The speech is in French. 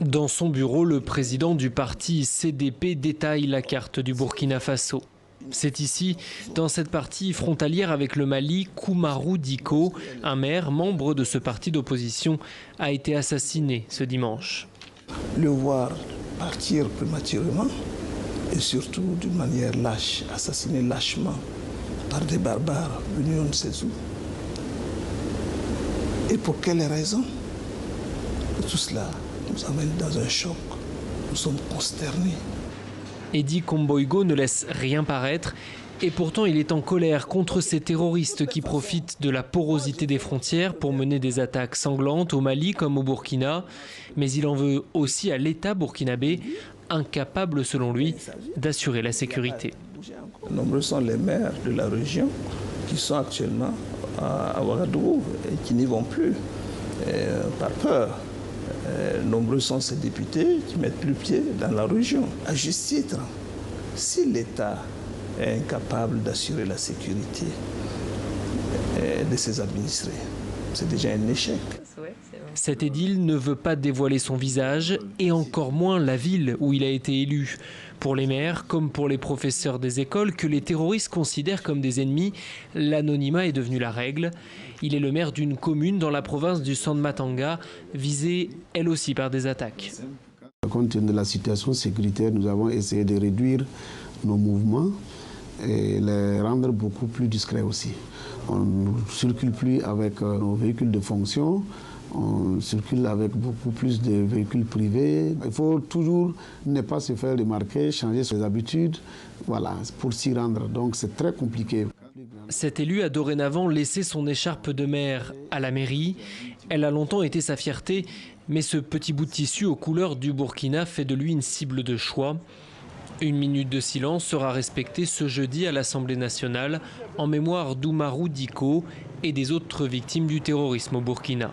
Dans son bureau, le président du parti CDP détaille la carte du Burkina Faso. C'est ici, dans cette partie frontalière avec le Mali, qu'Oumarou Dicko, un maire membre de ce parti d'opposition, a été assassiné ce dimanche. Le voir partir prématurément et surtout d'une manière lâche, assassiné lâchement par des barbares venus on ne sait où. Et pour quelles raisons? Tout cela nous amène dans un choc. Nous sommes consternés. Edi Komboigo ne laisse rien paraître et pourtant il est en colère contre ces terroristes qui profitent de la porosité des frontières pour mener des attaques sanglantes au Mali comme au Burkina. Mais il en veut aussi à l'État burkinabé, incapable selon lui d'assurer la sécurité. Nombreux sont les maires de la région qui sont actuellement à Ouagadougou et qui n'y vont plus par peur. Nombreux sont ces députés qui mettent plus pied dans la région. À juste titre, si l'État est incapable d'assurer la sécurité de ses administrés, c'est déjà un échec. Cet édile ne veut pas dévoiler son visage et encore moins la ville où il a été élu. Pour les maires, comme pour les professeurs des écoles que les terroristes considèrent comme des ennemis, l'anonymat est devenu la règle. Il est le maire d'une commune dans la province du Sandmatanga, visée elle aussi par des attaques. Compte tenu de la situation sécuritaire, nous avons essayé de réduire nos mouvements et les rendre beaucoup plus discrets aussi. On ne circule plus avec nos véhicules de fonction, on circule avec beaucoup plus de véhicules privés. Il faut toujours ne pas se faire remarquer, changer ses habitudes, voilà, pour s'y rendre. Donc c'est très compliqué. Cet élu a dorénavant laissé son écharpe de maire à la mairie. Elle a longtemps été sa fierté, mais ce petit bout de tissu aux couleurs du Burkina fait de lui une cible de choix. Une minute de silence sera respectée ce jeudi à l'Assemblée nationale en mémoire d'Oumarou Dicko et des autres victimes du terrorisme au Burkina.